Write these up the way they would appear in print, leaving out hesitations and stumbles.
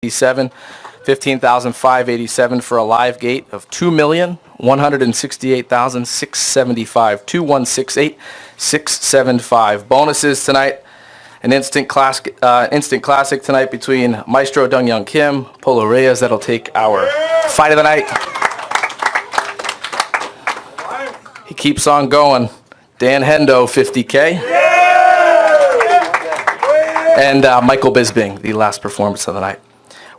87, 15,587 for a live gate of 2,168,675. 2168,675. Bonuses tonight. An instant classic tonight between Maestro Dong Young Kim, Polo Reyes. That'll take our fight of the night. He keeps on going. Dan Hendo, 50K. And Michael Bisping, the last performance of the night.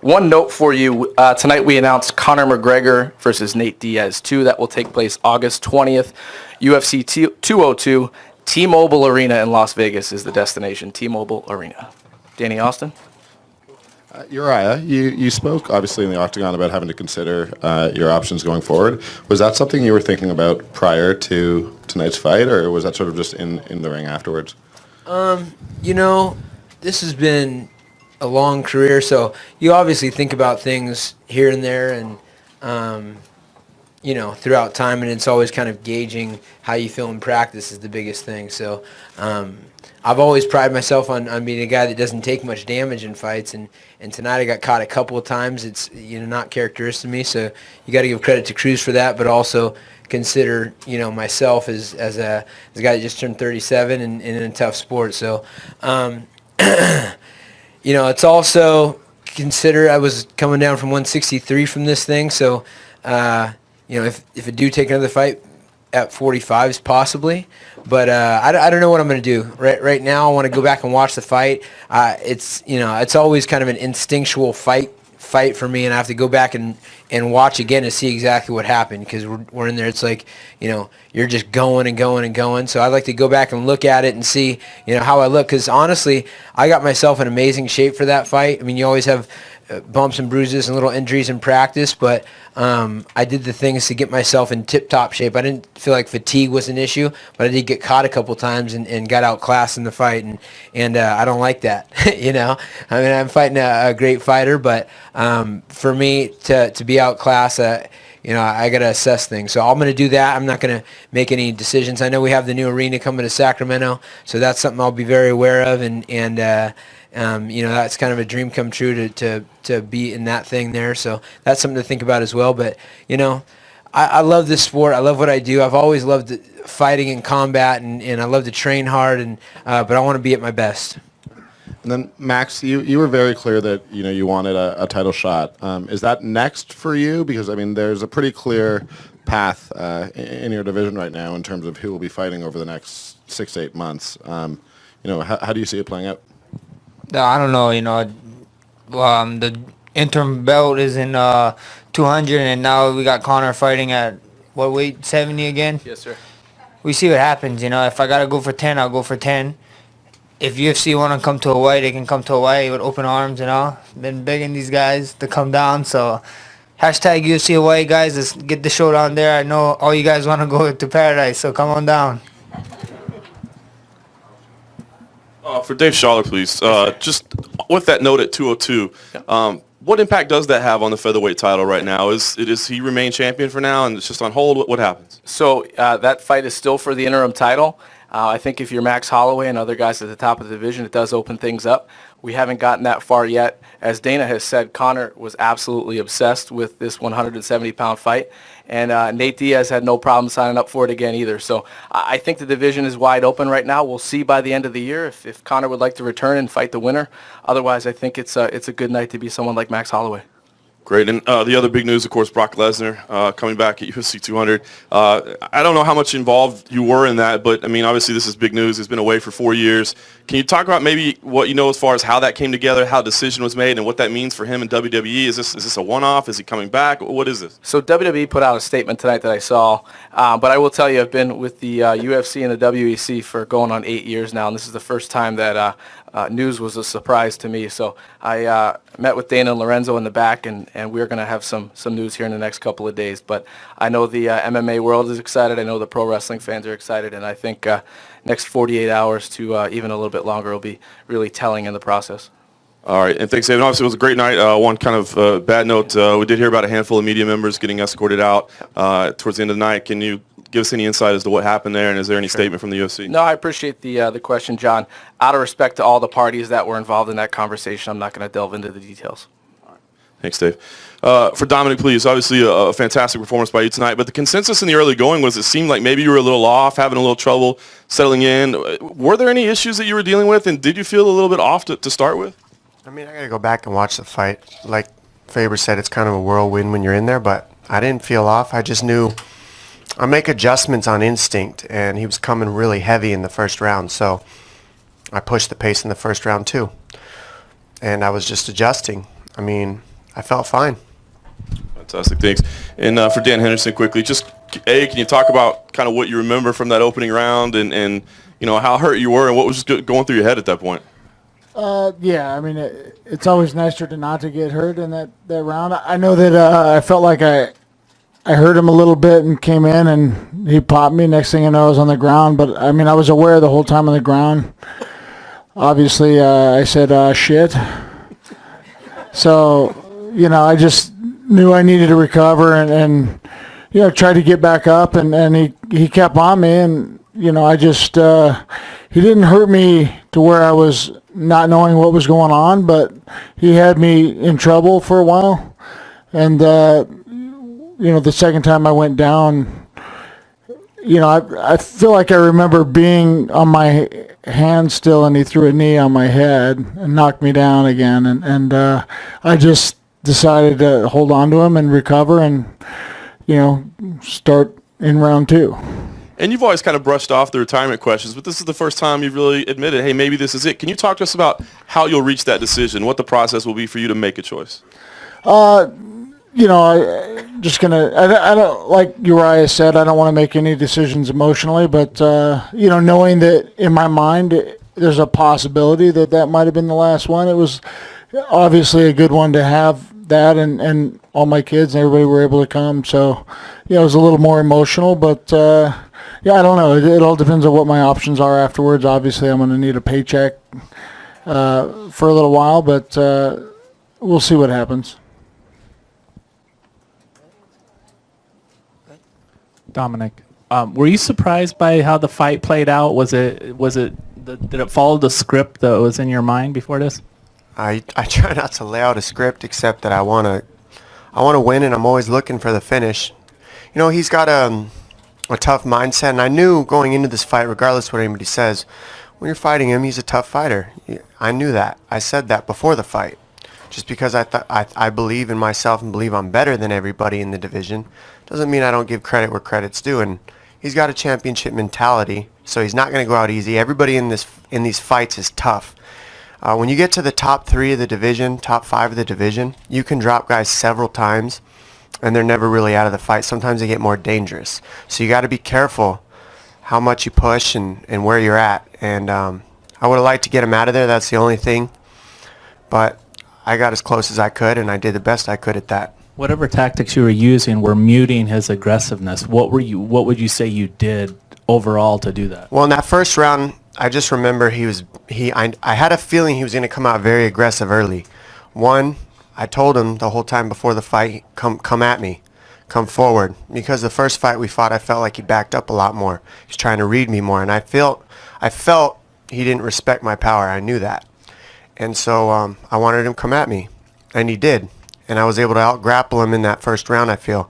One note for you, tonight we announced Conor McGregor versus Nate Diaz 2. That will take place August 20th. UFC 202, T-Mobile Arena in Las Vegas is the destination. T-Mobile Arena. Danny Austin? Urijah, you spoke obviously in the octagon about having to consider your options going forward. Was that something you were thinking about prior to tonight's fight, or was that sort of just in the ring afterwards? This has been a long career, so you obviously think about things here and there and, throughout time, and it's always kind of gauging how you feel in practice is the biggest thing. So I've always prided myself on being a guy that doesn't take much damage in fights, and tonight I got caught a couple of times. It's not characteristic of me, so you got to give credit to Cruz for that, but also consider myself as a guy that just turned 37 and in a tough sport. So it's also consider I was coming down from 163 from this thing, so if I do take another fight at 45s possibly, but I don't know what I'm going to do. Right now I want to go back and watch the fight. It's always kind of an instinctual fight for me, and I have to go back and watch again to see exactly what happened, because we're in there. It's like, you're just going and going and going. So I'd like to go back and look at it and see, how I look, because honestly, I got myself in amazing shape for that fight. I mean, you always have bumps and bruises and little injuries in practice, but I did the things to get myself in tip-top shape. I didn't feel like fatigue was an issue, but I did get caught a couple times and got outclassed in the fight, and I don't like that. I'm fighting a great fighter, but for me to be outclassed, I got to assess things. So I'm going to do that. I'm not going to make any decisions. I know we have the new arena coming to Sacramento, so that's something I'll be very aware of, and that's kind of a dream come true to be in that thing there. So that's something to think about as well. But, I love this sport. I love what I do. I've always loved fighting and combat, and I love to train hard, but I want to be at my best. And then, Max, you were very clear that you wanted a title shot. Is that next for you? Because, there's a pretty clear path in your division right now in terms of who will be fighting over the next 6 to 8 months. How do you see it playing out? I don't know. The interim belt is in 200, and now we got Conor fighting at what weight? 70 again? Yes, sir. We see what happens. If I got to go for 10, I'll go for 10. If UFC want to come to Hawaii, they can come to Hawaii with open arms, Been begging these guys to come down, so hashtag UFC Hawaii, guys. Let's get the show down there. I know all you guys want to go to paradise, so come on down. For Dave Schaller, please. Just with that note at 202, what impact does that have on the featherweight title right now? Is he remain champion for now, and it's just on hold? What happens? So that fight is still for the interim title. I think if you're Max Holloway and other guys at the top of the division, it does open things up. We haven't gotten that far yet. As Dana has said, Conor was absolutely obsessed with this 170-pound fight, and Nate Diaz had no problem signing up for it again either. So I think the division is wide open right now. We'll see by the end of the year if Conor would like to return and fight the winner. Otherwise, I think it's a good night to be someone like Max Holloway. Great. And the other big news, of course, Brock Lesnar coming back at UFC 200. I don't know how much involved you were in that, but, obviously this is big news. He's been away for 4 years. Can you talk about maybe what you know as far as how that came together, how the decision was made, and what that means for him in WWE? Is this a one-off? Is he coming back? What is this? So WWE put out a statement tonight that I saw, but I will tell you I've been with the UFC and the WEC for going on 8 years now, and this is the first time that news was a surprise to me. So I met with Dana and Lorenzo in the back, and we're going to have some news here in the next couple of days. But I know the MMA world is excited. I know the pro wrestling fans are excited, and I think next 48 hours to even a little bit longer will be really telling in the process. All right, and thanks, David. Obviously, it was a great night. One kind of bad note, we did hear about a handful of media members getting escorted out towards the end of the night. Can you give us any insight as to what happened there, and is there any statement from the UFC? No, I appreciate the question, John. Out of respect to all the parties that were involved in that conversation, I'm not going to delve into the details. All right. Thanks, Dave. For Dominick, please, obviously a fantastic performance by you tonight, but the consensus in the early going was it seemed like maybe you were a little off, having a little trouble settling in. Were there any issues that you were dealing with, and did you feel a little bit off to start with? I mean, I got to go back and watch the fight. Like Faber said, it's kind of a whirlwind when you're in there, but I didn't feel off. I just knew I make adjustments on instinct, and he was coming really heavy in the first round, so I pushed the pace in the first round too. And I was just adjusting. I mean, I felt fine. Fantastic, thanks. And for Dan Henderson, quickly, just can you talk about kind of what you remember from that opening round, and you know how hurt you were, and what was just going through your head at that point? Yeah, I mean, it's always nicer to not to get hurt in that round. I know that I felt like I hurt him a little bit and came in and he popped me. Next thing I know, I was on the ground. But, I mean, I was aware the whole time on the ground. Obviously, I said, shit. So, you know, I just knew I needed to recover and you know, tried to get back up. And he kept on me. And, you know, I just, he didn't hurt me to where I was not knowing what was going on. But he had me in trouble for a while. And, you know, the second time I went down, you know, I feel like I remember being on my hand still, and he threw a knee on my head and knocked me down again. And I just decided to hold on to him and recover and, you know, start in round two. And you've always kind of brushed off the retirement questions, but this is the first time you've really admitted, hey, maybe this is it. Can you talk to us about how you'll reach that decision, what the process will be for you to make a choice? You know, I don't, like Uriah said, I don't want to make any decisions emotionally, but, you know, knowing that in my mind, there's a possibility that might have been the last one. It was obviously a good one to have that, and all my kids and everybody were able to come. So, yeah, it was a little more emotional, but, yeah, I don't know. It all depends on what my options are afterwards. Obviously, I'm going to need a paycheck, for a little while, but, we'll see what happens. Dominick, were you surprised by how the fight played out? Did it follow the script that was in your mind before this? I try not to lay out a script except that I want to win, and I'm always looking for the finish. You know, he's got a tough mindset, and I knew going into this fight, regardless what anybody says, when you're fighting him, he's a tough fighter. I knew that. I said that before the fight. Just because I believe in myself and believe I'm better than everybody in the division doesn't mean I don't give credit where credit's due. And he's got a championship mentality, so he's not going to go out easy. Everybody in these fights is tough. When you get to the top 3 of the division, top 5 of the division, you can drop guys several times, and they're never really out of the fight. Sometimes they get more dangerous. So you got to be careful how much you push and where you're at. And I would have liked to get him out of there. That's the only thing. But I got as close as I could, and I did the best I could at that. Whatever tactics you were using were muting his aggressiveness. What would you say you did overall to do that? Well, in that first round, I just remember I had a feeling he was going to come out very aggressive early. One, I told him the whole time before the fight, come at me, come forward. Because the first fight we fought, I felt like he backed up a lot more. He was trying to read me more, and I felt he didn't respect my power. I knew that. And so I wanted him to come at me, and he did. And I was able to out-grapple him in that first round, I feel.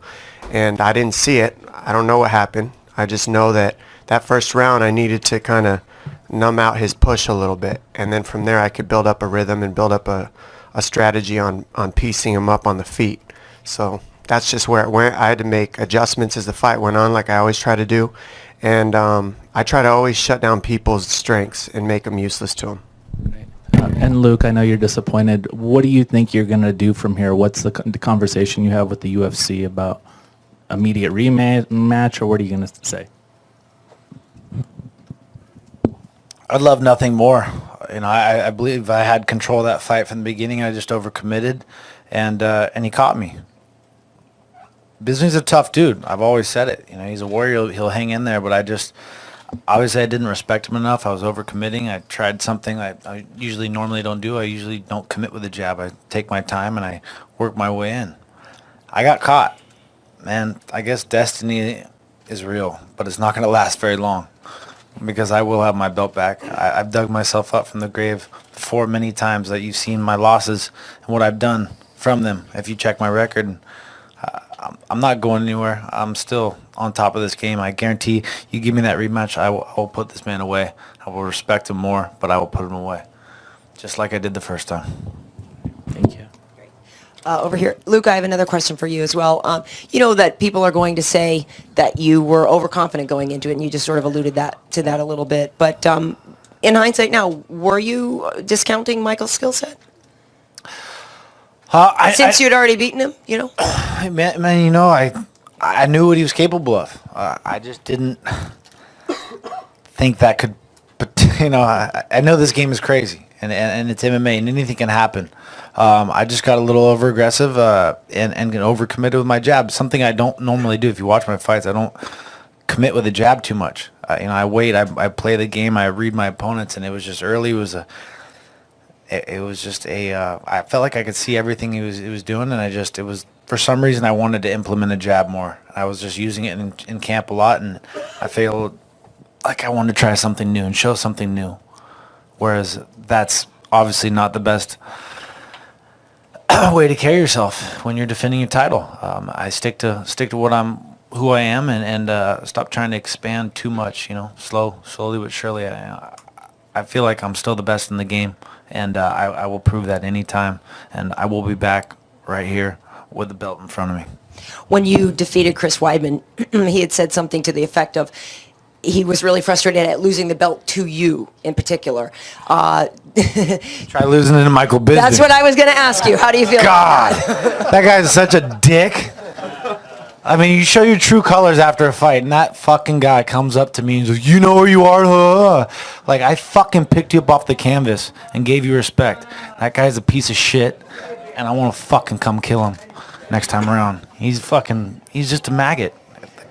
And I didn't see it. I don't know what happened. I just know that first round I needed to kind of numb out his push a little bit. And then from there I could build up a rhythm and build up a strategy on piecing him up on the feet. So that's just where it went. I had to make adjustments as the fight went on, like I always try to do. And I try to always shut down people's strengths and make them useless to them. And Luke, I know you're disappointed. What do you think you're going to do from here? What's the conversation you have with the UFC about immediate rematch, or what are you going to say? I'd love nothing more. You know, I believe I had control of that fight from the beginning. I just overcommitted, and he caught me. Bisping's a tough dude. I've always said it. You know, he's a warrior. He'll hang in there, but obviously I didn't respect him enough. I was overcommitting. I tried something I usually normally don't do. I usually don't commit with a jab. I take my time and I work my way in. I got caught. Man, I guess destiny is real, but it's not going to last very long because I will have my belt back. I've dug myself up from the grave before many times that you've seen my losses and what I've done from them. If you check my record, I'm not going anywhere. I'm still on top of this game. I guarantee you give me that rematch, I will put this man away. I will respect him more, but I will put him away, just like I did the first time. Thank you. Over here. Luke, I have another question for you as well. You know that people are going to say that you were overconfident going into it, and you just sort of alluded to that a little bit. But in hindsight now, were you discounting Michael's skill set? Since you'd already beaten him, you know? Man, you know, I knew what he was capable of. I just didn't think that could, but you know, I know this game is crazy, and it's MMA, and anything can happen. I just got a little over aggressive and over committed with my jab. Something I don't normally do. If you watch my fights, I don't commit with a jab too much. You know, I wait. I play the game. I read my opponents, and it was just early. It was just I felt like I could see everything he was doing, and it was for some reason I wanted to implement a jab more. I was just using it in camp a lot, and I felt like I wanted to try something new and show something new. Whereas that's obviously not the best way to carry yourself when you're defending your title. I stick to who I am, and stop trying to expand too much. You know, slowly but surely. I feel like I'm still the best in the game, and I will prove that anytime. And I will be back right here with the belt in front of me. When you defeated Chris Weidman, he had said something to the effect of he was really frustrated at losing the belt to you in particular. Try losing it to Michael Bisping. That's what I was going to ask you. How do you feel God, about that? that guy's such a dick. I mean, you show your true colors after a fight, and that fucking guy comes up to me and says, "You know where you are?" Like, I fucking picked you up off the canvas and gave you respect. That guy's a piece of shit, and I want to fucking come kill him next time around. He's just a maggot.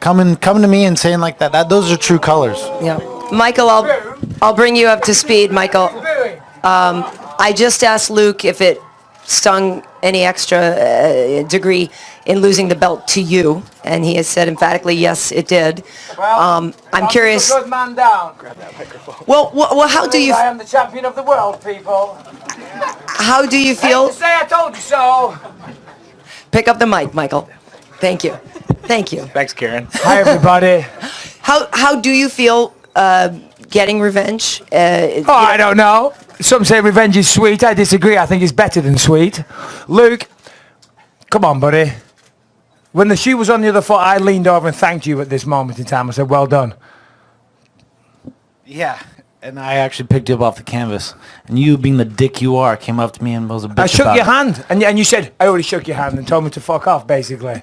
Coming to me and saying like that those are true colors. Yeah. Michael, I'll bring you up to speed, Michael. I just asked Luke if it stung any extra degree in losing the belt to you, and he has said emphatically, yes, it did. I'm curious. Good man down. Grab that microphone. Well, how do you? I am the champion of the world, people. How do you feel? Say I told you so. Pick up the mic, Michael. Thank you. Thank you. Thanks, Karyn. Hi, everybody. How do you feel getting revenge? I don't know. Some say revenge is sweet. I disagree. I think it's better than sweet. Luke, come on, buddy. When the shoe was on the other foot, I leaned over and thanked you at this moment in time. I said, well done. Yeah, and I actually picked you up off the canvas. And you, being the dick you are, came up to me and was a bitch I shook about your it. hand, and you said, I already shook your hand and told me to fuck off, basically.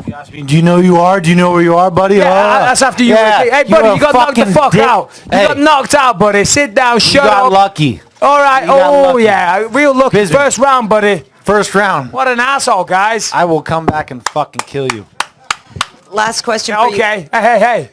You asked me, do you know who you are? Do you know where you are, buddy? Yeah, that's after you. Hey, buddy, you got knocked the fuck out. You got knocked out, buddy. Sit down, shut up. You got lucky. All right. Lucky. Yeah, real lucky. Bisping. First round, buddy. First round. What an asshole, guys. I will come back and fucking kill you. Last question for you. Okay. Hey.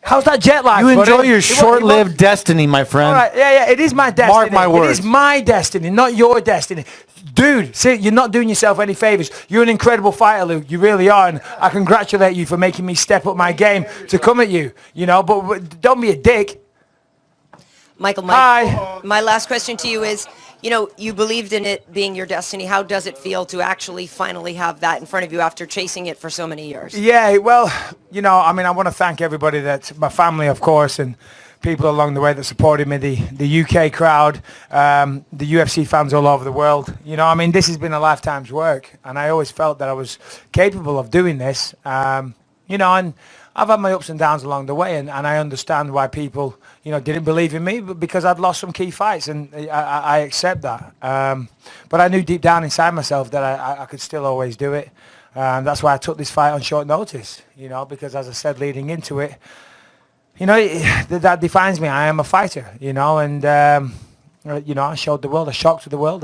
How's that jet lag, You enjoy buddy? your short-lived destiny, my friend. All right. Yeah. It is my destiny. Mark my words. It is my destiny, not your destiny. Dude, see, you're not doing yourself any favors. You're an incredible fighter, Luke. You really are, and I congratulate you for making me step up my game to come at you. You know, but don't be a dick. Michael, Hi. my last question to you is, you know, you believed in it being your destiny. How does it feel to actually finally have that in front of you after chasing it for so many years? Yeah, well, you know, I mean, I want to thank everybody, my family, of course, and people along the way that supported me, the UK crowd, the UFC fans all over the world. You know, I mean, this has been a lifetime's work, and I always felt that I was capable of doing this. You know, and I've had my ups and downs along the way, and I understand why people, you know, didn't believe in me, but because I'd lost some key fights, and I accept that. But I knew deep down inside myself that I could still always do it. That's why I took this fight on short notice, you know, because as I said leading into it, you know, that defines me. I am a fighter, you know, and, you know, I showed the world, I shocked the world.